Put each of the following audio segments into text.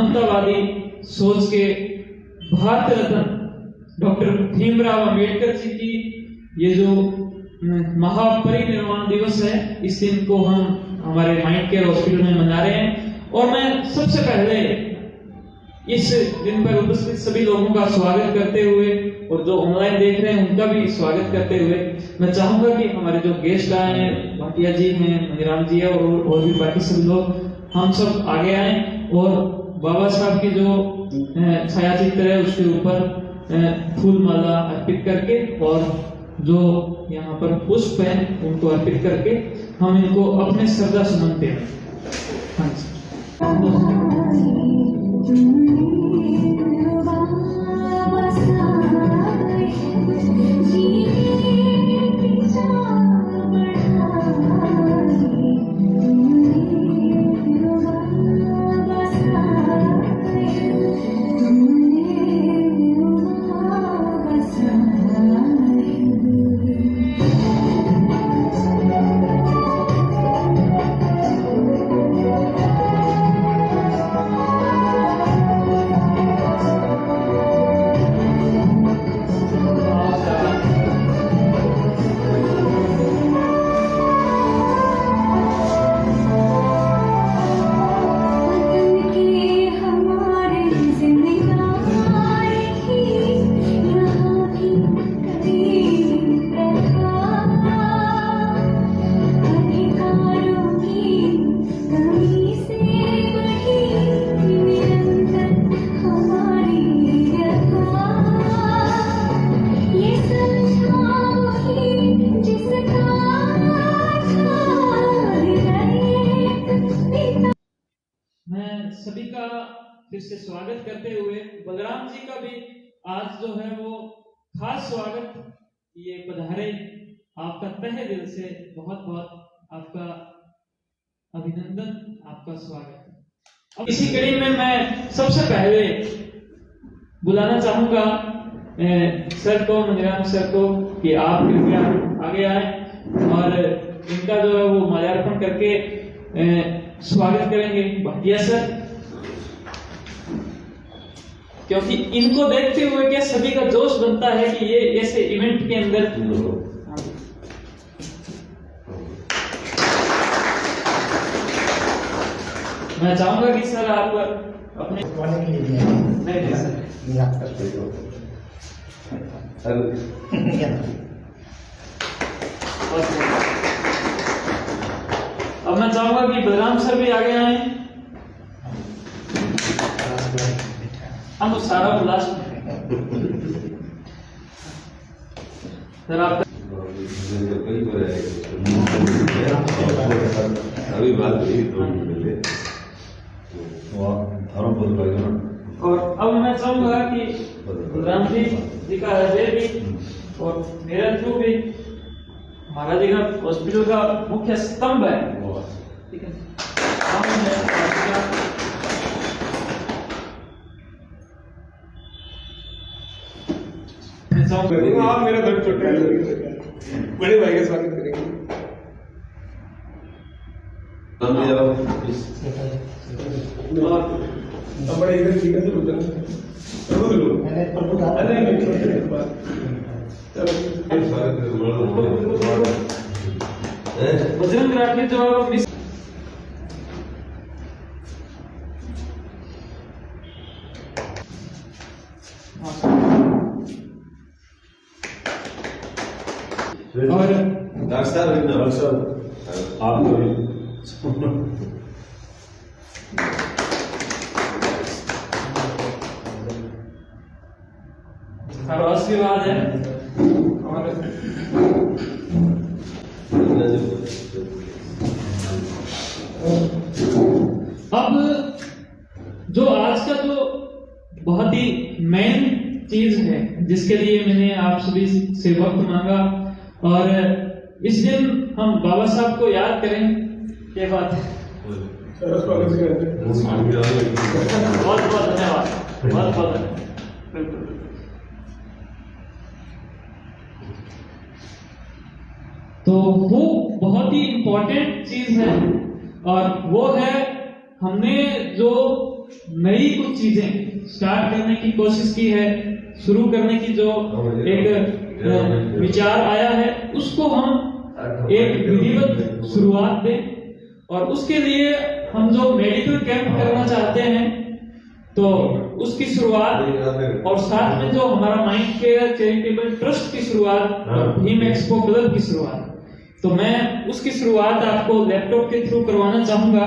समतावादी सोच के भारत रत्न डॉक्टर भीमराव अंबेडकर जी की ये जो महापरिनिर्वाण दिवस है, इस दिन को हम हमारे माइंड केयर हॉस्पिटल में मना रहे हैं। और मैं सबसे पहले इस दिन पर उपस्थित सभी लोगों का स्वागत करते हुए और जो ऑनलाइन देख रहे हैं उनका भी स्वागत करते हुए मैं चाहूंगा कि हमारे जो गेस्ट आए हैं, भाटिया जी हैं, मंगराम जी है और भी बाकी सभी लोग, हम सब आगे आए और बाबा साहब की जो छायाचित्र है उसके ऊपर फूल माला अर्पित करके और जो यहाँ पर पुष्प है उनको अर्पित करके हम इनको अपने श्रद्धा सुमन दें। हाँ जी। सभी का फिर से स्वागत करते हुए बलराम जी का भी आज जो है वो खास स्वागत, ये पधारे, आपका तहे दिल से बहुत बहुत आपका अभिनंदन, आपका स्वागत। अब इसी कड़ी में मैं सबसे पहले बुलाना चाहूंगा सर को, मंगराम सर को, कि आप कृपया आगे आए और इनका जो है वो माल्यार्पण करके स्वागत करेंगे भाटिया सर, क्योंकि इनको देखते हुए क्या सभी का जोश बनता है कि ये ऐसे इवेंट के अंदर मैं चाहूंगा कि सर आप अपने नहीं अब मैं चाहूंगा कि बलराम सर भी आगे आए। हम तो सारा लास्ट सर आप अभी बात और अब मैं चाहूंगा कि बलराम जी का हृदय भी और मेरा थ्रू भी महाराज जी का हॉस्पिटल का मुख्य स्तंभ है, ठीक है। आप मेरा दर्द छोटा बड़े भाई का स्वागत करेंगे। बड़े इधर ठीक है बजरंग राठी जो और डॉक्टर साहब आपको आशीर्वाद है। और अब जो आज का जो बहुत ही मेन चीज है जिसके लिए मैंने आप सभी से वक्त मांगा, और इस दिन हम बाबा साहब को याद करें, ये बात है। स्वागत करते हैं। बहुत बहुत धन्यवाद, बहुत बहुत धन्यवाद। बिल्कुल तो वो बहुत ही इम्पोर्टेंट चीज है, और वो है हमने जो नई कुछ चीजें स्टार्ट करने की कोशिश की है, शुरू करने की जो एक विचार आया है उसको हम एक विधिवत शुरुआत दें। और उसके लिए हम जो मेडिकल कैंप करना चाहते हैं तो उसकी शुरुआत, और साथ में जो हमारा माइंड केयर चैरिटेबल ट्रस्ट की शुरुआत और भीम एक्सपो क्लब की शुरुआत, तो मैं उसकी शुरुआत आपको लैपटॉप के थ्रू करवाना चाहूंगा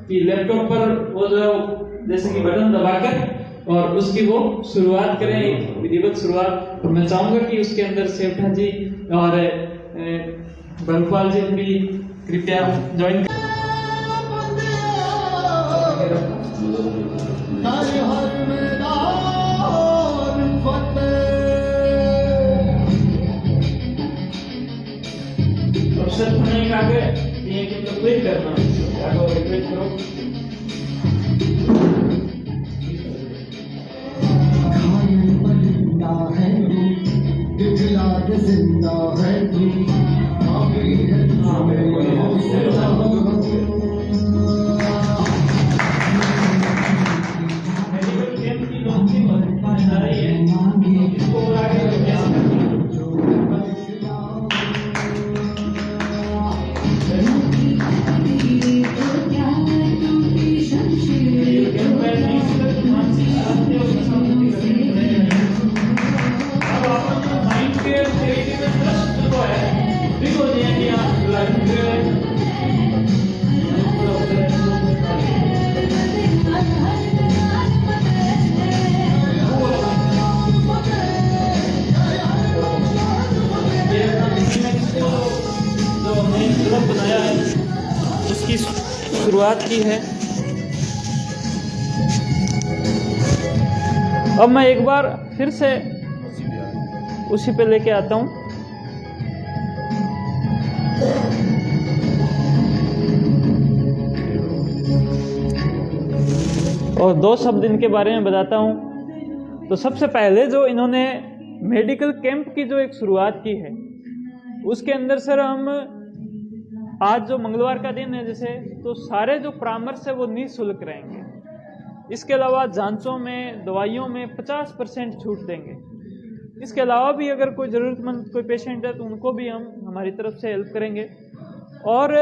कि लैपटॉप पर वो जो जैसे कि बटन दबाकर और उसकी वो शुरुआत करें, एक विधिवत शुरुआत। तो मैं चाहूंगा कि उसके अंदर सेवठा जी और बलपाल जी भी कृपया ज्वाइन करें। अवसर होने का आगे ये कि कंप्लीट करना आगे रिपीट करो। जिंदा है तू, बनाया है उसकी शुरुआत की है। अब मैं एक बार फिर से उसी पे लेके आता हूँ। और दो शब्द इनके बारे में बताता हूँ। तो सबसे पहले जो इन्होंने मेडिकल कैंप की जो एक शुरुआत की है उसके अंदर सर हम आज जो मंगलवार का दिन है जैसे, तो सारे जो परामर्श है वो निःशुल्क रहेंगे। इसके अलावा जांचों में, दवाइयों में 50% छूट देंगे। इसके अलावा भी अगर कोई ज़रूरतमंद कोई पेशेंट है तो उनको भी हम हमारी तरफ से हेल्प करेंगे। और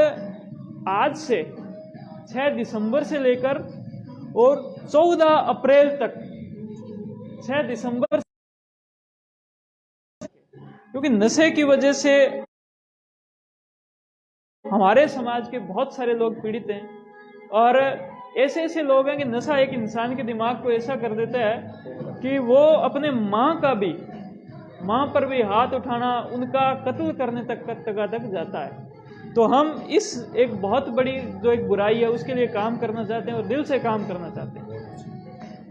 आज से 6 दिसंबर से लेकर और 14 अप्रैल तक, 6 दिसंबर, क्योंकि नशे की वजह से हमारे समाज के बहुत सारे लोग पीड़ित हैं। और ऐसे ऐसे लोग हैं कि नशा एक इंसान के दिमाग को ऐसा कर देता है कि वो अपने माँ पर भी हाथ उठाना, उनका कत्ल करने तक जाता है। तो हम इस एक बहुत बड़ी जो एक बुराई है उसके लिए काम करना चाहते हैं और दिल से काम करना चाहते हैं।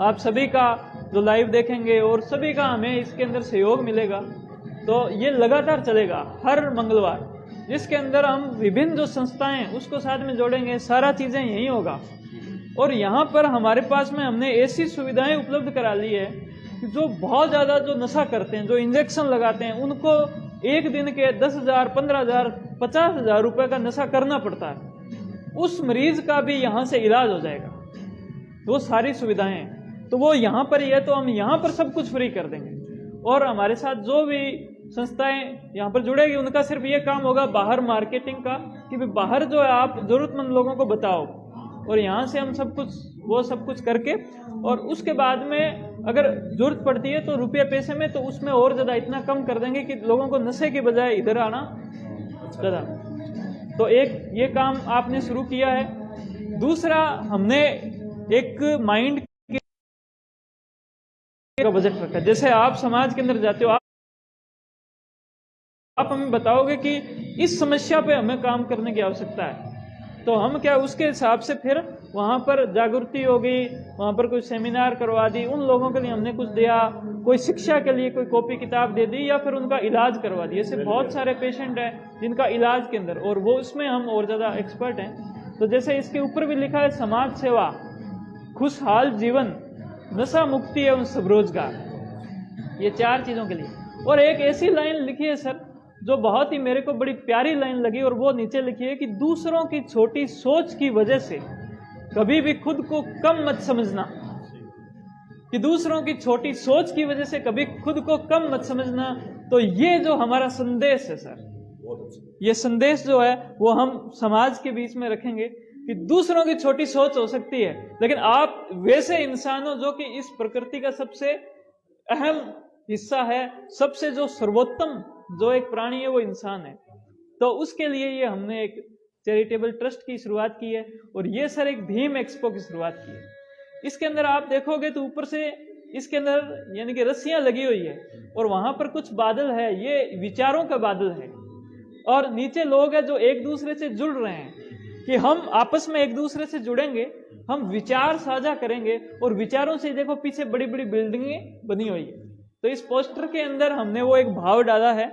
आप सभी का जो लाइव देखेंगे और सभी का हमें इसके अंदर सहयोग मिलेगा। तो ये लगातार चलेगा हर मंगलवार, जिसके अंदर हम विभिन्न जो संस्थाएं उसको साथ में जोड़ेंगे। सारा चीज़ें यही होगा। और यहाँ पर हमारे पास में हमने ऐसी सुविधाएं उपलब्ध करा ली है कि जो बहुत ज़्यादा जो नशा करते हैं, जो इंजेक्शन लगाते हैं, उनको एक दिन के 10,000, 15,000, 50,000 रुपये का नशा करना पड़ता है। उस मरीज का भी यहाँ से इलाज हो जाएगा। वो सारी सुविधाएं तो वो यहाँ पर ही है, तो हम यहाँ पर सब कुछ फ्री कर देंगे। और हमारे साथ जो भी संस्थाएं यहाँ पर जुड़ेगी उनका सिर्फ ये काम होगा बाहर मार्केटिंग का, कि भाई बाहर जो है आप ज़रूरतमंद लोगों को बताओ, और यहाँ से हम सब कुछ करके, और उसके बाद में अगर जरूरत पड़ती है तो रुपये पैसे में तो उसमें और ज़्यादा इतना कम कर देंगे कि लोगों को नशे के बजाय इधर आना ज़्यादा। तो एक ये काम आपने शुरू किया है। दूसरा, हमने एक माइंड का बजट रखा। जैसे आप समाज के अंदर जाते हो, आप हमें बताओगे कि इस समस्या पे हमें काम करने की आवश्यकता है, तो हम क्या उसके हिसाब से फिर वहाँ पर जागृति होगी, वहाँ पर कोई सेमिनार करवा दी, उन लोगों के लिए हमने कुछ दिया, कोई शिक्षा के लिए कोई कॉपी किताब दे दी, या फिर उनका इलाज करवा दिया। ऐसे बहुत सारे पेशेंट हैं जिनका इलाज के अंदर, और वो उसमें हम और ज़्यादा एक्सपर्ट हैं। तो जैसे इसके ऊपर भी लिखा है समाज सेवा, खुशहाल जीवन, नशा मुक्ति एवं स्वरोजगार, ये 4 चीज़ों के लिए। और एक ऐसी लाइन लिखी है सर जो बहुत ही मेरे को बड़ी प्यारी लाइन लगी, और वो नीचे लिखी है कि दूसरों की छोटी सोच की वजह से कभी भी खुद को कम मत समझना, कि दूसरों की छोटी सोच की वजह से कभी खुद को कम मत समझना। तो ये जो हमारा संदेश है सर, ये संदेश जो है वो हम समाज के बीच में रखेंगे कि दूसरों की छोटी सोच हो सकती है, लेकिन आप वैसे इंसान हो जो कि इस प्रकृति का सबसे अहम हिस्सा है, सबसे जो सर्वोत्तम जो एक प्राणी है वो इंसान है। तो उसके लिए ये हमने एक चैरिटेबल ट्रस्ट की शुरुआत की है और ये सर एक भीम एक्सपो की शुरुआत की है। इसके अंदर आप देखोगे तो ऊपर से इसके अंदर यानी कि रस्सियां लगी हुई है और वहां पर कुछ बादल है, ये विचारों का बादल है, और नीचे लोग हैं जो एक दूसरे से जुड़ रहे हैं कि हम आपस में एक दूसरे से जुड़ेंगे, हम विचार साझा करेंगे और विचारों से देखो पीछे बड़ी बड़ी बिल्डिंगें बनी हुई है। तो इस पोस्टर के अंदर हमने वो एक भाव डाला है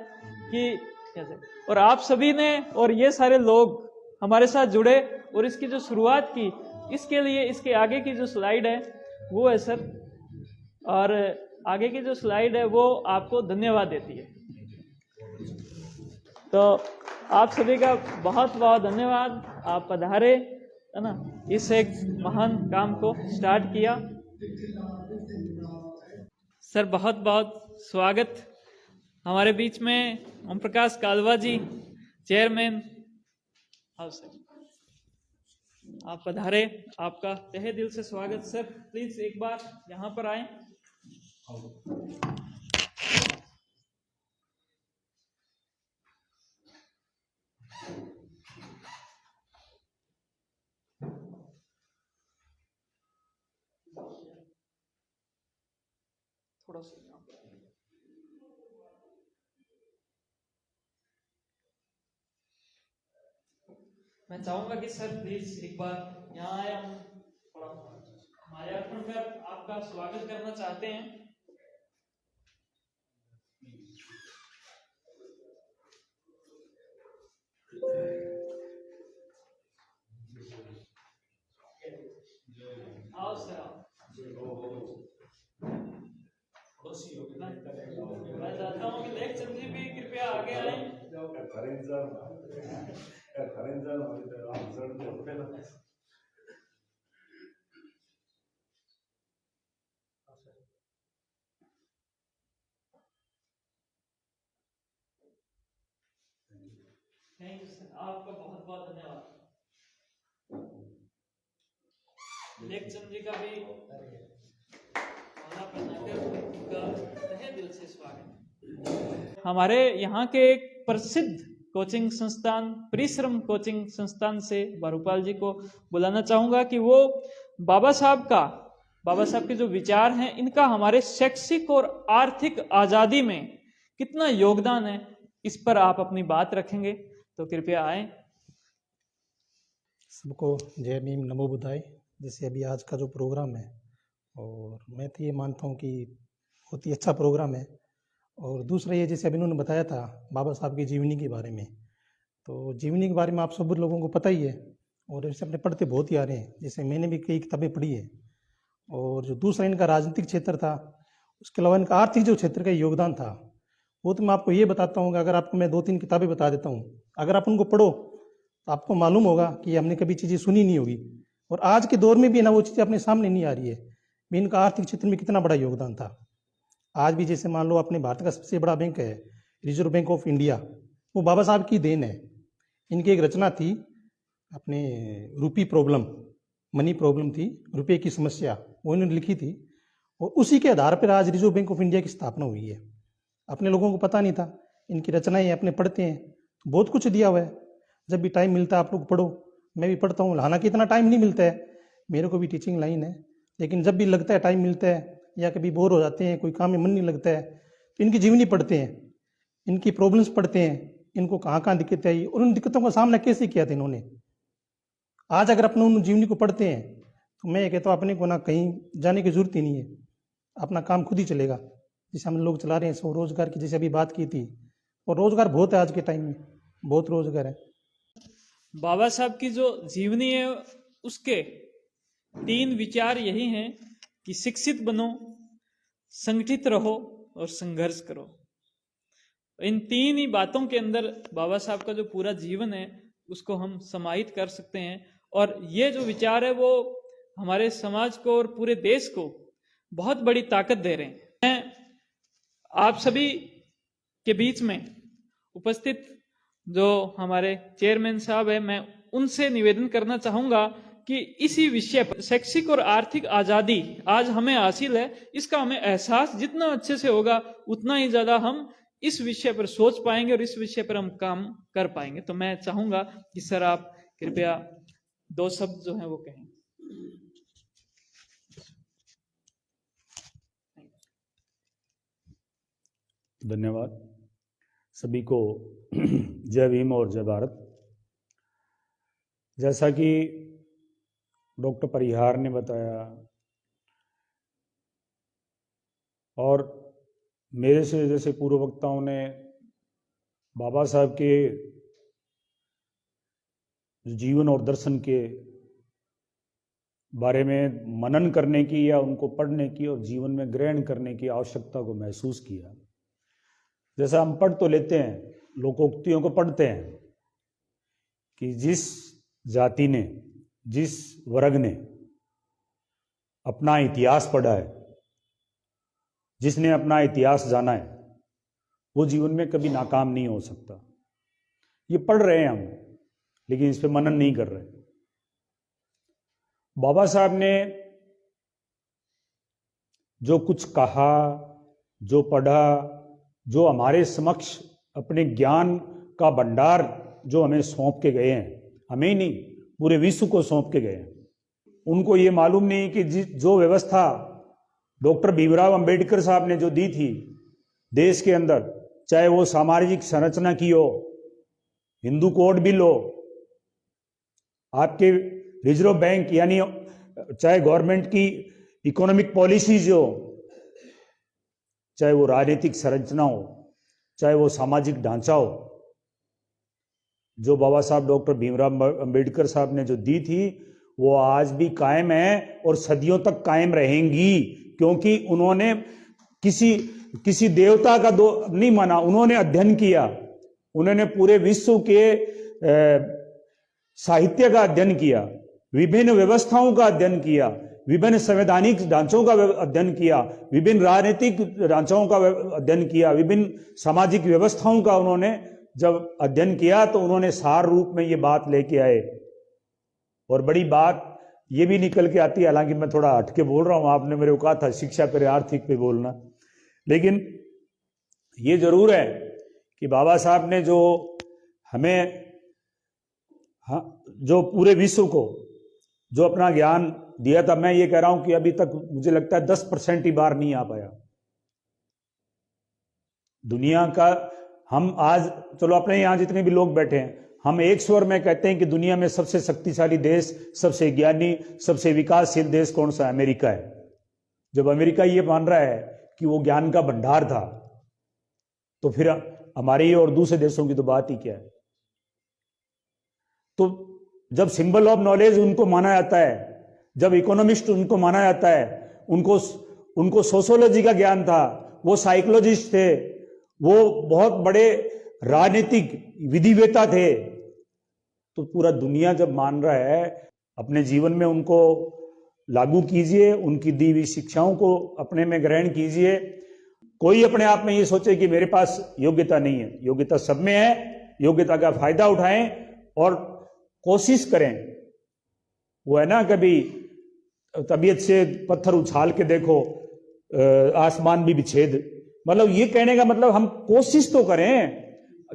कि कैसे, और आप सभी ने और ये सारे लोग हमारे साथ जुड़े और इसकी जो शुरुआत की, इसके लिए इसके आगे की जो स्लाइड है वो है सर, और आगे की जो स्लाइड है वो आपको धन्यवाद देती है। तो आप सभी का बहुत बहुत धन्यवाद, आप पधारे, है ना, इस एक महान काम को स्टार्ट किया। सर बहुत बहुत स्वागत। हमारे बीच में ओम प्रकाश कालवा जी, चेयरमैन। हाँ सर, आप पधारे, आपका तहे दिल से स्वागत। सर प्लीज एक बार यहाँ पर आए। थोड़ा सा मैं चाहूंगा कि सर प्लीज एक बार यहाँ आए, हम थोड़ा माल्यार्पण कर आपका स्वागत करना चाहते हैं। आओ सर आओ। मैं चाहता हूँ कि लेख चंद जी भी कृपया आगे आए। थैंक यू सर, आपका बहुत बहुत धन्यवाद। लेख चंद जी का भी तहे दिल से स्वागत। हमारे यहाँ के एक प्रसिद्ध कोचिंग संस्थान परिश्रम कोचिंग संस्थान से बारूपाल जी को बुलाना चाहूंगा कि वो बाबा साहब के जो विचार हैं, इनका हमारे शैक्षिक और आर्थिक आजादी में कितना योगदान है, इस पर आप अपनी बात रखेंगे, तो कृपया आए। सबको जय भीम, नमो बुद्धाय। जैसे अभी आज का जो प्रोग्राम है, और मैं तो ये मानता हूँ कि बहुत ही अच्छा प्रोग्राम है। और दूसरा ये, जैसे अभी इन्होंने बताया था बाबा साहब की जीवनी के बारे में, तो जीवनी के बारे में आप सब लोगों को पता ही है और जैसे अपने पढ़ते बहुत ही आ रहे हैं। जैसे मैंने भी कई किताबें पढ़ी है। और जो दूसरा इनका राजनीतिक क्षेत्र था, उसके अलावा इनका आर्थिक जो क्षेत्र का योगदान था, वो तो मैं आपको ये बताता हूँ कि अगर आपको मैं 2-3 किताबें बता देता हूँ, अगर आप उनको पढ़ो तो आपको मालूम होगा कि हमने कभी चीज़ें सुनी नहीं होगी, और आज के दौर में भी ना वो चीज़ें अपने सामने नहीं आ रही है। भी इनका आर्थिक क्षेत्र में कितना बड़ा योगदान था। आज भी जैसे मान लो अपने भारत का सबसे बड़ा बैंक है रिजर्व बैंक ऑफ इंडिया, वो बाबा साहब की देन है। इनकी एक रचना थी, अपने रूपी प्रॉब्लम, मनी प्रॉब्लम थी, रुपये की समस्या, वो इन्होंने लिखी थी। और उसी के आधार पर आज रिजर्व बैंक ऑफ इंडिया की स्थापना हुई है। अपने लोगों को पता नहीं था, इनकी रचनाएं अपने पढ़ते हैं तो बहुत कुछ दिया हुआ है। जब भी टाइम मिलता है आप लोग पढ़ो, मैं भी पढ़ता हूँ। हालांकि इतना टाइम नहीं मिलता है, मेरे को भी टीचिंग लाइन है, लेकिन जब भी लगता है टाइम मिलता है या कभी बोर हो जाते हैं, कोई काम में मन नहीं लगता है, तो इनकी जीवनी पढ़ते हैं, इनकी प्रॉब्लम्स पढ़ते हैं, इनको कहाँ कहाँ दिक्कतें आई और उन दिक्कतों का सामना कैसे किया था इन्होंने। आज अगर अपने उन जीवनी को पढ़ते हैं तो मैं ये कहता हूँ अपने को ना कहीं जाने की जरूरत ही नहीं है, अपना काम खुद ही चलेगा। जैसे हम लोग चला रहे हैं स्वरोजगार की, जैसे अभी बात की थी, और रोजगार बहुत है आज के टाइम में, बहुत रोजगार है। बाबा साहब की जो जीवनी है उसके 3 विचार यही हैं कि शिक्षित बनो, संगठित रहो और संघर्ष करो। इन 3 ही बातों के अंदर बाबा साहब का जो पूरा जीवन है उसको हम समाहित कर सकते हैं। और ये जो विचार है वो हमारे समाज को और पूरे देश को बहुत बड़ी ताकत दे रहे हैं। मैं आप सभी के बीच में उपस्थित जो हमारे चेयरमैन साहब है, मैं उनसे निवेदन करना चाहूंगा कि इसी विषय पर शैक्षिक और आर्थिक आजादी आज हमें हासिल है, इसका हमें एहसास जितना अच्छे से होगा उतना ही ज्यादा हम इस विषय पर सोच पाएंगे और इस विषय पर हम काम कर पाएंगे। तो मैं चाहूंगा कि सर आप कृपया 2 शब्द जो हैं वो कहें। धन्यवाद सभी को। जय भीम और जय भारत। जैसा कि डॉक्टर परिहार ने बताया और मेरे से जैसे पूर्व वक्ताओं ने बाबा साहब के जीवन और दर्शन के बारे में मनन करने की या उनको पढ़ने की और जीवन में ग्रहण करने की आवश्यकता को महसूस किया। जैसा हम पढ़ तो लेते हैं, लोकोक्तियों को पढ़ते हैं कि जिस जाति ने, जिस वर्ग ने अपना इतिहास पढ़ा है, जिसने अपना इतिहास जाना है, वो जीवन में कभी नाकाम नहीं हो सकता। ये पढ़ रहे हैं हम, लेकिन इस पे मनन नहीं कर रहे। बाबा साहब ने जो कुछ कहा, जो पढ़ा, जो हमारे समक्ष अपने ज्ञान का भंडार जो हमें सौंप के गए हैं, हमें ही नहीं पूरे विश्व को सौंप के गए हैं। उनको ये मालूम नहीं कि जो व्यवस्था डॉक्टर भीमराव अंबेडकर साहब ने जो दी थी देश के अंदर, चाहे वो सामाजिक संरचना की हो, हिंदू कोड बिल हो, आपके रिजर्व बैंक यानी चाहे गवर्नमेंट की इकोनॉमिक पॉलिसीज हो, चाहे वो राजनीतिक संरचना हो, चाहे वो सामाजिक ढांचा हो, जो बाबा साहब डॉक्टर भीमराव अंबेडकर साहब ने जो दी थी वो आज भी कायम है और सदियों तक कायम रहेंगी, क्योंकि उन्होंने किसी देवता का नहीं माना, उन्होंने अध्ययन किया, उन्होंने पूरे विश्व के साहित्य का अध्ययन किया, विभिन्न व्यवस्थाओं का अध्ययन किया, विभिन्न संवैधानिक ढांचों का अध्ययन किया, विभिन्न राजनीतिक ढांचों का अध्ययन किया, विभिन्न सामाजिक व्यवस्थाओं का उन्होंने जब अध्ययन किया तो उन्होंने सार रूप में ये बात लेके आए। और बड़ी बात ये भी निकल के आती है, हालांकि मैं थोड़ा हटके बोल रहा हूं, आपने मेरे को कहा था शिक्षा पर आर्थिक पे बोलना, लेकिन ये जरूर है कि बाबा साहब ने जो हमें जो पूरे विश्व को जो अपना ज्ञान दिया था, मैं ये कह रहा हूं कि अभी तक मुझे लगता है 10% ही बार नहीं आ पाया दुनिया का। हम आज चलो अपने यहां जितने भी लोग बैठे हैं, हम एक स्वर में कहते हैं कि दुनिया में सबसे शक्तिशाली देश, सबसे ज्ञानी, सबसे विकासशील देश कौन सा है? अमेरिका है। जब अमेरिका ये मान रहा है कि वो ज्ञान का भंडार था, तो फिर हमारी और दूसरे देशों की तो बात ही क्या है। तो जब सिंबल ऑफ नॉलेज उनको माना जाता है, जब इकोनॉमिस्ट उनको माना जाता है, उनको सोशियोलॉजी का ज्ञान था, वो साइकोलॉजिस्ट थे, वो बहुत बड़े राजनीतिक विधिवेता थे, तो पूरा दुनिया जब मान रहा है, अपने जीवन में उनको लागू कीजिए, उनकी दी हुई शिक्षाओं को अपने में ग्रहण कीजिए। कोई अपने आप में ये सोचे कि मेरे पास योग्यता नहीं है, योग्यता सब में है, योग्यता का फायदा उठाएं और कोशिश करें। वो है ना, कभी तबीयत से पत्थर उछाल के देखो आसमान भी विच्छेद, मतलब ये कहने का मतलब हम कोशिश तो करें।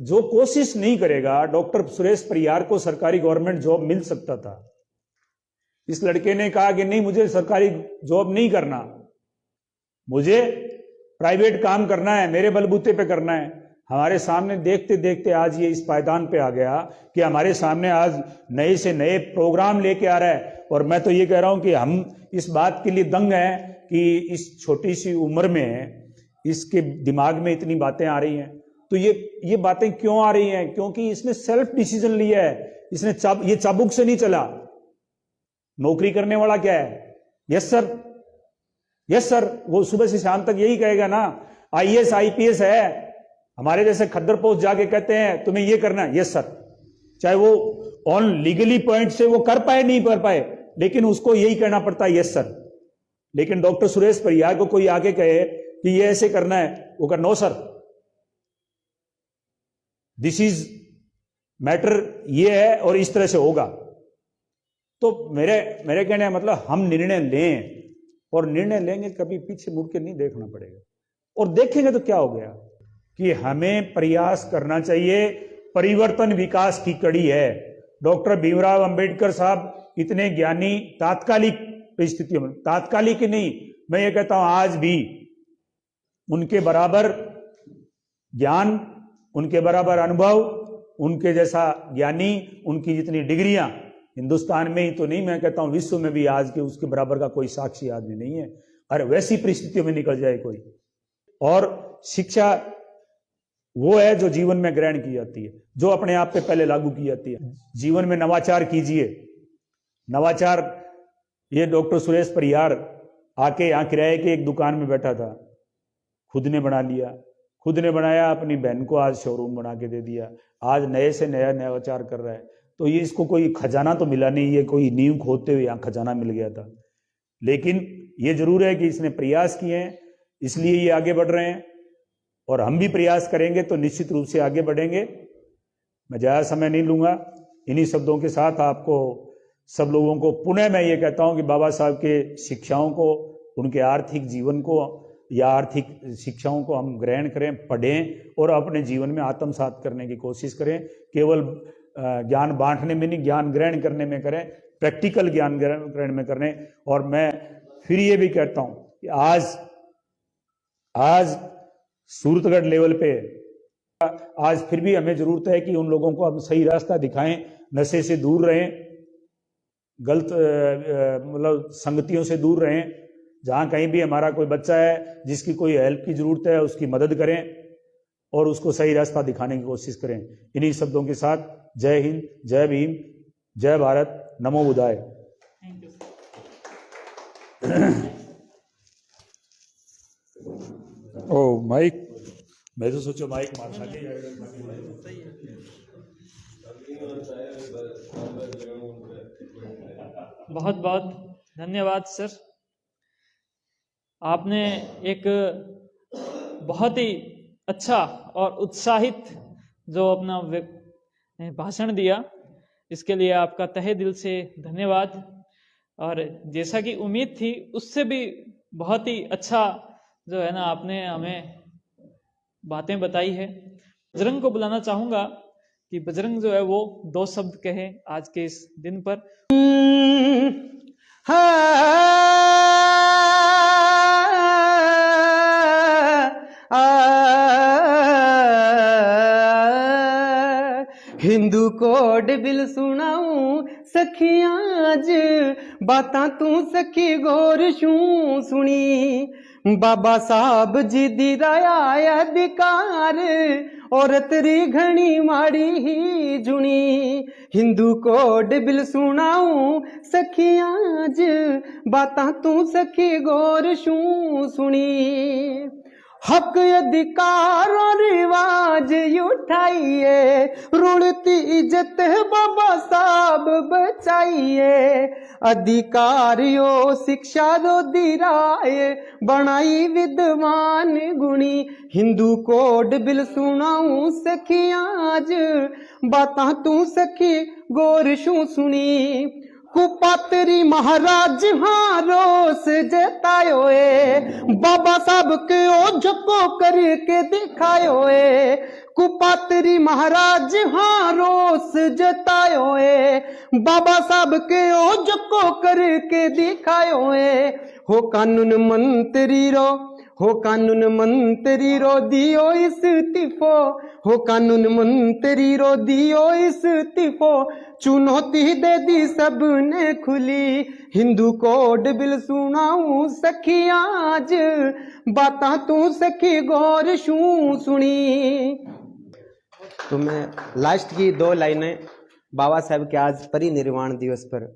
जो कोशिश नहीं करेगा, डॉक्टर सुरेश परिहार को सरकारी गवर्नमेंट जॉब मिल सकता था। इस लड़के ने कहा कि नहीं, मुझे सरकारी जॉब नहीं करना, मुझे प्राइवेट काम करना है, मेरे बलबूते पे करना है। हमारे सामने देखते देखते आज ये इस पायदान पे आ गया कि हमारे सामने आज नए से नए प्रोग्राम लेके आ रहा है। और मैं तो ये कह रहा हूं कि हम इस बात के लिए दंग हैं कि इस छोटी सी उम्र में इसके दिमाग में इतनी बातें आ रही हैं। तो ये बातें क्यों आ रही हैं? क्योंकि इसने सेल्फ डिसीजन लिया है। इसने ये चाबुक से नहीं चला। नौकरी करने वाला क्या है? यस सर, यस सर, वो सुबह से शाम तक यही कहेगा ना। आईएएस आईपीएस है, हमारे जैसे खद्दर पोस्ट जाके कहते हैं तुम्हें ये करना है, यस सर, चाहे वो ऑन लीगली पॉइंट से वो कर पाए नहीं कर पाए, लेकिन उसको यही कहना पड़ता है यस सर। लेकिन डॉक्टर सुरेश परियार को कोई आके कहे कि ये ऐसे करना है, वो कह no sir, this is matter, ये है और इस तरह से होगा। तो मेरे कहने का मतलब हम निर्णय लें, और निर्णय लेंगे कभी पीछे मुड़ के नहीं देखना पड़ेगा। और देखेंगे तो क्या हो गया कि हमें प्रयास करना चाहिए। परिवर्तन विकास की कड़ी है। डॉक्टर भीमराव अंबेडकर साहब इतने ज्ञानी तात्कालिक परिस्थितियों में, तात्कालिक ही नहीं, मैं ये कहता हूं आज भी उनके बराबर ज्ञान, उनके बराबर अनुभव, उनके जैसा ज्ञानी, उनकी जितनी डिग्रियां हिंदुस्तान में ही तो नहीं, मैं कहता हूं विश्व में भी आज के उसके बराबर का कोई साक्षी आदमी नहीं है। अरे वैसी परिस्थितियों में निकल जाए कोई। और शिक्षा वो है जो जीवन में ग्रहण की जाती है, जो अपने आप पे पहले लागू की जाती है। जीवन में नवाचार कीजिए। नवाचार, ये डॉक्टर सुरेश परियार आके यहाँ किराए के एक दुकान में बैठा था, खुद ने बना लिया, खुद ने बनाया, अपनी बहन को आज शोरूम बना के दे दिया, आज नए से नया नवाचार कर रहा है। तो ये इसको कोई खजाना तो मिला नहीं, ये कोई नींव खोदते हुए यहाँ खजाना मिल गया था। लेकिन ये जरूर है कि इसने प्रयास किए हैं, इसलिए ये आगे बढ़ रहे हैं। और हम भी प्रयास करेंगे तो निश्चित रूप से आगे बढ़ेंगे। मैं ज़्यादा समय नहीं लूंगा। इन्हीं शब्दों के साथ आपको सब लोगों को पुनः मैं ये कहता हूं कि बाबा साहब के शिक्षाओं को, उनके आर्थिक जीवन को या आर्थिक शिक्षाओं को हम ग्रहण करें, पढ़ें और अपने जीवन में आत्मसात करने की कोशिश करें। केवल ज्ञान बांटने में नहीं, ज्ञान ग्रहण करने में करें, प्रैक्टिकल ज्ञान ग्रहण में करें। और मैं फिर ये भी कहता हूं कि आज सूरतगढ़ लेवल पे आज फिर भी हमें जरूरत है कि उन लोगों को हम सही रास्ता दिखाएं, नशे से दूर रहें, गलत मतलब संगतियों से दूर रहें। जहां कहीं भी हमारा कोई बच्चा है जिसकी कोई हेल्प की जरूरत है, उसकी मदद करें और उसको सही रास्ता दिखाने की कोशिश करें। इन्हीं शब्दों के साथ जय हिंद, जय भीम, जय भारत, नमो बुद्धाय। Thank you. ओ माइक, मैं तो सोचो माइक मार सके। बहुत बहुत धन्यवाद सर। आपने एक बहुत ही अच्छा और उत्साहित जो अपना भाषण दिया, इसके लिए आपका तहे दिल से धन्यवाद। और जैसा कि उम्मीद थी उससे भी बहुत ही अच्छा जो है ना आपने हमें बातें बताई है। बजरंग को बुलाना चाहूंगा कि बजरंग जो है वो 2 शब्द कहे आज के इस दिन पर। हिंदू कोड बिल सुनाऊं सखियां अज बातां तू सखी गौर शू सुनी। बाबा साहब जी दी दया अधिकार औरत री घणी माड़ी ही जुनी। हिंदू कोड बिल सुनाऊं सखियां अज बातां तू सखी गौर शू सुनी। हक अधिकार और रिवाज उठाइए, रुड़ती इज्जत बाबा साहब बचाइए। अधिकारियों शिक्षा दो दिराए, बनाई विद्वान गुणी। हिंदू कोड बिल सुनाऊं सखियां अज बातां तू सखी गौर शू सुनी। कुपात्री महाराज हाँ रोस जतायो है, बाबा साहब के ओ झको करके दिखायो है। कुपात्री महाराज हाँ रोस जतायो है, बाबा साहब के ओ झको करके दिखायो है। हो कानून मंत्री रो, हो कानून मंत्री रो दियो इस्तीफो, हो कानून मंत्री रो दियो इस्तीफो। चुनौती दे दी सबने खुली। हिंदू कोड बिल सुनाऊं सखियां अज बातां तू सखी गौर शू सुनी। तो मैं लास्ट की 2 लाइनें बाबा साहब के आज परिनिर्वाण दिवस पर।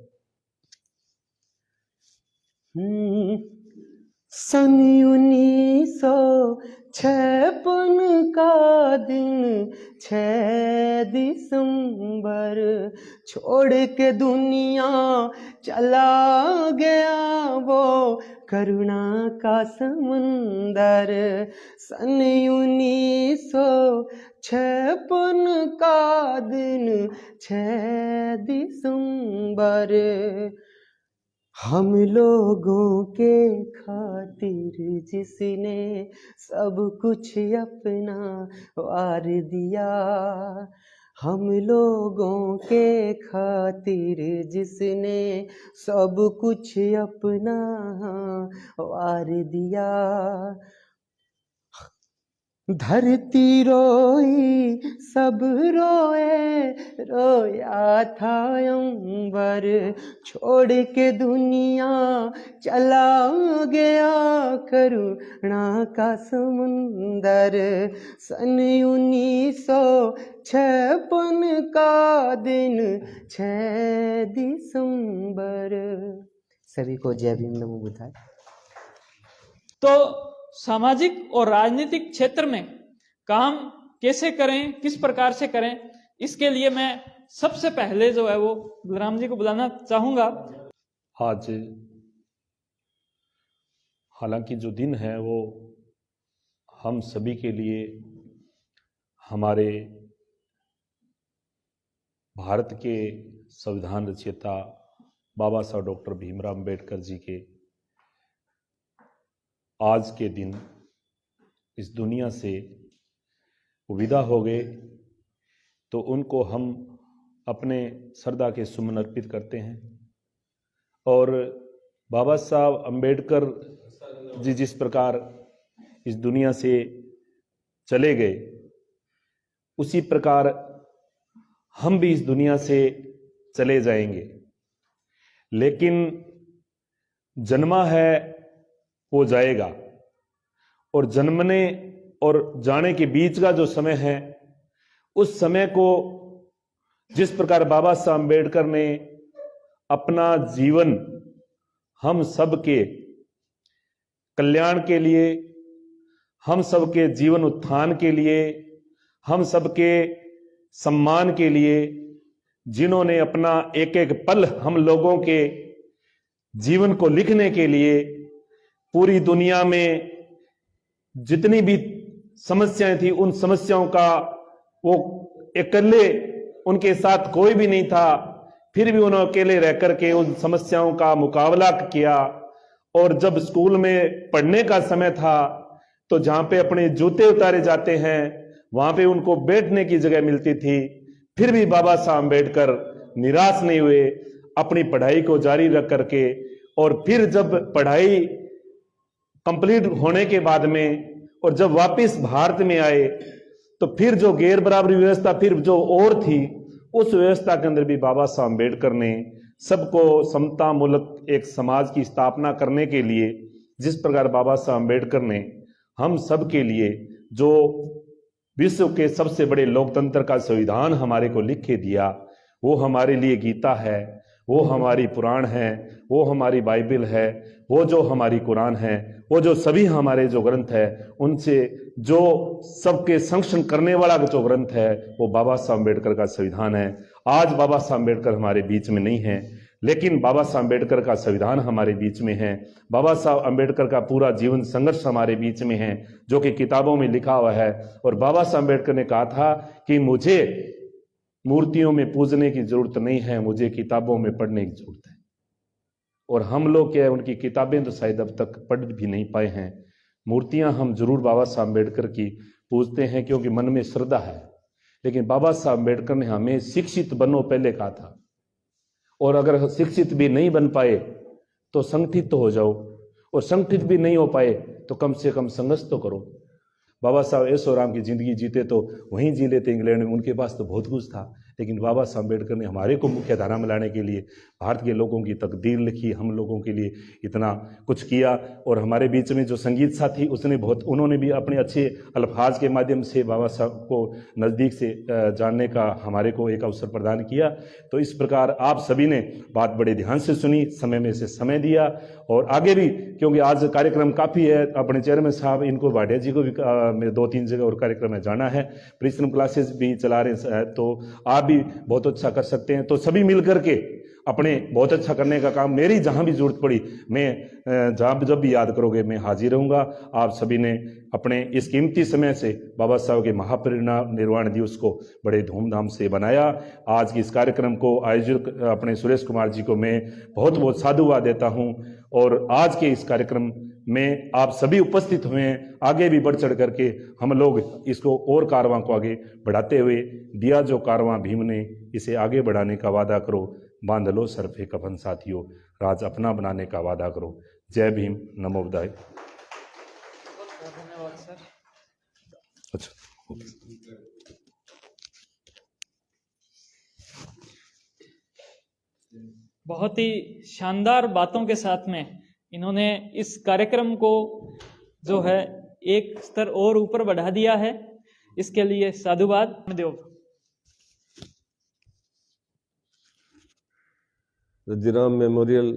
सन 1956 का दिन 6 दिसंबर, छोड़ के दुनिया चला गया वो करुणा का समुंदर। सन 1956 का दिन 6 दिसंबर, हम लोगों के खातिर जिसने सब कुछ अपना वार दिया। हम लोगों के खातिर जिसने सब कुछ अपना वार दिया। धरती रोई सब रोए, रोया था अंबर, छोड़ के दुनिया चला गया करुणा का समुंदर। सन 1956 का दिन 6 दिसंबर। सभी को जय भीम, नमो बुद्धाय। तो सामाजिक और राजनीतिक क्षेत्र में काम कैसे करें, किस प्रकार से करें, इसके लिए मैं सबसे पहले जो है वो गुलाम जी को बुलाना चाहूंगा। आज हालांकि जो दिन है वो हम सभी के लिए, हमारे भारत के संविधान रचयिता बाबा साहब डॉक्टर भीमराव अंबेडकर जी के आज के दिन इस दुनिया से विदा हो गए, तो उनको हम अपने श्रद्धा के सुमन अर्पित करते हैं। और बाबा साहब अंबेडकर जी जिस प्रकार इस दुनिया से चले गए, उसी प्रकार हम भी इस दुनिया से चले जाएंगे। लेकिन जन्मा है वो जाएगा, और जन्मने और जाने के बीच का जो समय है, उस समय को जिस प्रकार बाबा साहब अंबेडकर ने अपना जीवन हम सबके कल्याण के लिए, हम सबके जीवन उत्थान के लिए, हम सबके सम्मान के लिए, जिन्होंने अपना एक एक पल हम लोगों के जीवन को लिखने के लिए पूरी दुनिया में जितनी भी समस्याएं थी, उन समस्याओं का वो अकेले, उनके साथ कोई भी नहीं था, फिर भी उन्होंने अकेले रह करके उन समस्याओं का मुकाबला किया। और जब स्कूल में पढ़ने का समय था, तो जहां पे अपने जूते उतारे जाते हैं, वहां पे उनको बैठने की जगह मिलती थी, फिर भी बाबा साहब अंबेडकर निराश नहीं हुए, अपनी पढ़ाई को जारी रख करके। और फिर जब पढ़ाई कंप्लीट होने के बाद में और जब वापस भारत में आए, तो फिर जो गैर बराबरी व्यवस्था फिर जो और थी, उस व्यवस्था के अंदर भी बाबा साहब अंबेडकर ने सबको समता मूलक एक समाज की स्थापना करने के लिए, जिस प्रकार बाबा साहब अंबेडकर ने हम सब के लिए जो विश्व के सबसे बड़े लोकतंत्र का संविधान हमारे को लिख के दिया, वो हमारे लिए गीता है, वो हमारी पुराण है, वो हमारी बाइबल है, वो जो हमारी कुरान है, वो जो सभी हमारे जो ग्रंथ है, उनसे जो सबके संरक्षण करने वाला जो ग्रंथ है, वो बाबा साहब अंबेडकर का संविधान है। आज बाबा साहब अंबेडकर हमारे बीच में नहीं है, लेकिन बाबा साहब अंबेडकर का संविधान हमारे बीच में है। बाबा साहब अंबेडकर का पूरा जीवन संघर्ष हमारे बीच में है, जो कि किताबों में लिखा हुआ है। और बाबा साहब अंबेडकर ने कहा था कि मुझे मूर्तियों में पूजने की जरूरत नहीं है, मुझे किताबों में पढ़ने की जरूरत है। और हम लोग क्या है, उनकी किताबें तो शायद अब तक पढ़ भी नहीं पाए हैं। मूर्तियां हम जरूर बाबा साहब अंबेडकर की पूजते हैं, क्योंकि मन में श्रद्धा है, लेकिन बाबा साहब अंबेडकर ने हमें शिक्षित बनो पहले कहा था। और अगर शिक्षित भी नहीं बन पाए तो संगठित तो हो जाओ, और संगठित भी नहीं हो पाए तो कम से कम संघर्ष तो करो। बाबा साहब ऐशो आराम की जिंदगी जीते तो वहीं जी लेते इंग्लैंड में, उनके पास तो बहुत कुछ था, लेकिन बाबा साहब अंबेडकर ने हमारे को मुख्य धारा में लाने के लिए भारत के लोगों की तकदीर लिखी, हम लोगों के लिए इतना कुछ किया। और हमारे बीच में जो संगीत साथी, उसने बहुत, उन्होंने भी अपने अच्छे अल्फाज के माध्यम से बाबा साहब को नज़दीक से जानने का हमारे को एक अवसर प्रदान किया। तो इस प्रकार आप सभी ने बात बड़े ध्यान से सुनी, समय में से समय दिया, और आगे भी, क्योंकि आज कार्यक्रम काफ़ी है, अपने चेयरमैन साहब इनको भाटिया जी को भी 2-3 जगह और कार्यक्रम में जाना है, परिश्रम क्लासेस भी चला रहे हैं, तो आप भी बहुत अच्छा कर सकते हैं। तो सभी मिल करके अपने बहुत अच्छा करने का काम, मेरी जहां भी जरूरत पड़ी मैं जब भी याद करोगे मैं हाजिर रहूंगा। आप सभी ने अपने इस कीमती समय से बाबा साहब के महापरिनिर्वाण दिवस को बड़े धूमधाम से बनाया। आज की इस कार्यक्रम को आयोजित अपने सुरेश कुमार जी को मैं बहुत बहुत साधुवाद देता हूं। और आज के इस कार्यक्रम में आप सभी उपस्थित हुए हैं, आगे भी बढ़ चढ़ करके हम लोग इसको और कारवां को आगे बढ़ाते हुए, दिया जो कारवां भीम ने इसे आगे बढ़ाने का वादा करो, बांध लो सर पे कफन साथियों, राज अपना बनाने का वादा करो। जय भीम, नमो बुद्धाय। धन्यवाद सर। अच्छा, बहुत ही शानदार बातों के साथ में इन्होंने इस कार्यक्रम को जो है एक स्तर और ऊपर बढ़ा दिया है, इसके लिए साधुवाद। देव रजीराम मेमोरियल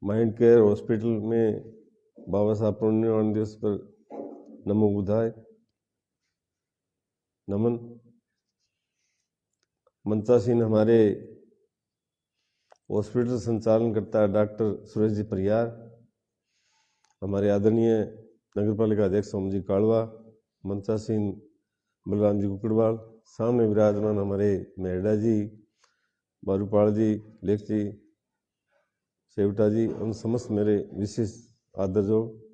माइंड केयर हॉस्पिटल में बाबा साहब परिनिर्वाण दिवस पर नमो बुद्धाय नमन। मंचासीन हमारे हॉस्पिटल संचालन करता है डॉक्टर सुरेश जी परियार, हमारे आदरणीय नगर पालिका अध्यक्ष सोम जी कालवा, मंचासीन बलराम जी कुकड़वाल, सामने विराजमान हमारे मेहड़ा जी, बारूपाल जी, लेख जी, सेवटा जी, उन समस्त मेरे विशेष आदर जो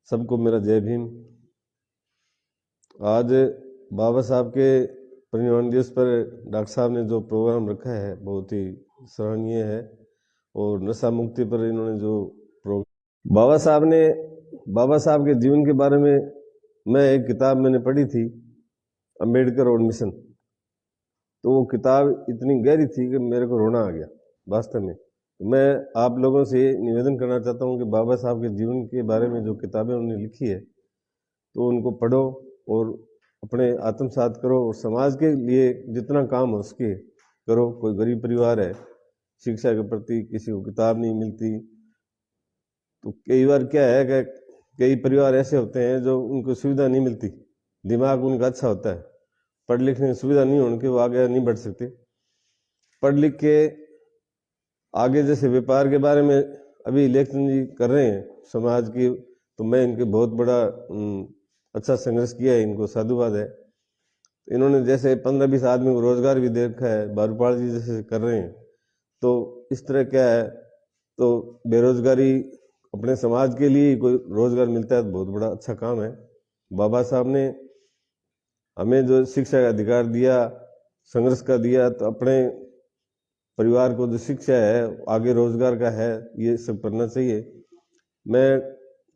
सबको मेरा जय भीम। आज बाबा साहब के परिनिर्वाण दिवस पर डॉक्टर साहब ने जो प्रोग्राम रखा है बहुत ही सराहनीय है। और नशा मुक्ति पर इन्होंने जो बाबा साहब के जीवन के बारे में मैं एक किताब मैंने पढ़ी थी, अंबेडकर और मिशन। तो वो किताब इतनी गहरी थी कि मेरे को रोना आ गया वास्तव में। तो मैं आप लोगों से निवेदन करना चाहता हूँ कि बाबा साहब के जीवन के बारे में जो किताबें उन्होंने लिखी है तो उनको पढ़ो और अपने आत्मसात करो और समाज के लिए जितना काम हो सके करो। कोई गरीब परिवार है, शिक्षा के प्रति किसी को किताब नहीं मिलती, तो कई बार क्या है कि कई परिवार ऐसे होते हैं जो उनको सुविधा नहीं मिलती, दिमाग उनका अच्छा होता है, पढ़ लिखने की सुविधा नहीं होने के वो आगे नहीं बढ़ सकते। पढ़ लिख के आगे जैसे व्यापार के बारे में अभी इलेक्शन जी कर रहे हैं समाज की, तो मैं इनके बहुत बड़ा अच्छा संघर्ष किया है, इनको साधुवाद है। इन्होंने जैसे 15-20 आदमी को रोजगार भी दे रखा है, बारूपाल जी जैसे कर रहे हैं। तो इस तरह क्या है, तो बेरोजगारी अपने समाज के लिए कोई रोजगार मिलता है तो बहुत बड़ा अच्छा काम है। बाबा साहब ने हमें जो शिक्षा का अधिकार दिया, संघर्ष का दिया, तो अपने परिवार को जो शिक्षा है, आगे रोजगार का है, ये सब करना चाहिए। मैं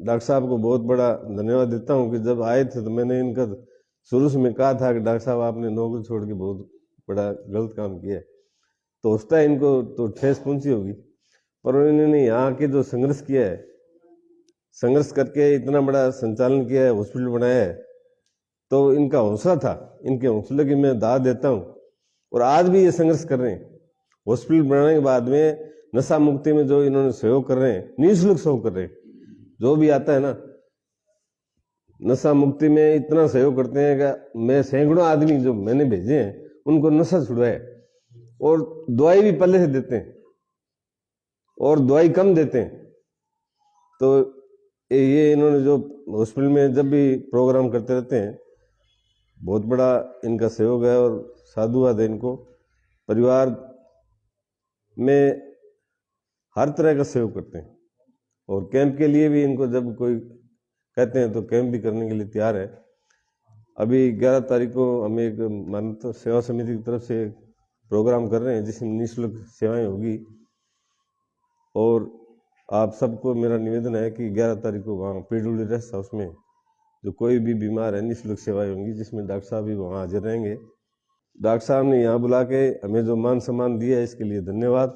डॉक्टर साहब को बहुत बड़ा धन्यवाद देता हूं कि जब आए थे तो मैंने इनका शुरू से मैं कहा था कि डॉक्टर साहब आपने नौकरी छोड़ के बहुत बड़ा गलत काम किया है। तो होता है इनको तो ठेस पहुंची होगी, पर इन्होंने यहाँ के जो संघर्ष किया है, संघर्ष करके इतना बड़ा संचालन किया है, हॉस्पिटल बनाया है, तो इनका हौसला था, इनके हौसले की मैं दाद देता हूँ। और आज भी ये संघर्ष कर रहे हैं। हॉस्पिटल बनाने के बाद में नशा मुक्ति में जो इन्होंने सहयोग कर रहे हैं, निःशुल्क सहयोग कर रहे हैं। जो भी आता है ना नशा मुक्ति में इतना सहयोग करते हैं कि मैं सैकड़ों आदमी जो मैंने भेजे हैं उनको नशा छुड़वाए, और दवाई भी पहले से देते हैं और दवाई कम देते हैं। तो ये इन्होंने जो हॉस्पिटल में जब भी प्रोग्राम करते रहते हैं, बहुत बड़ा इनका सहयोग है और साधुवाद है इनको। परिवार में हर तरह का सहयोग करते हैं और कैंप के लिए भी इनको जब कोई कहते हैं तो कैंप भी करने के लिए तैयार है। अभी 11 तारीख को हम एक मानवता सेवा समिति की तरफ से प्रोग्राम कर रहे हैं जिसमें निःशुल्क सेवाएं होगी, और आप सबको मेरा निवेदन है कि 11 तारीख को वहाँ PWD रेस्ट हाउस में जो कोई भी बीमार है निःशुल्क सेवाएं होंगी, जिसमें डॉक्टर साहब भी वहाँ हाजिर रहेंगे। डॉक्टर साहब ने यहाँ बुला के हमें जो मान सम्मान दिया है इसके लिए धन्यवाद।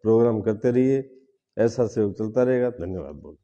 प्रोग्राम करते रहिए, ऐसा सहयोग चलता रहेगा। धन्यवाद बोल।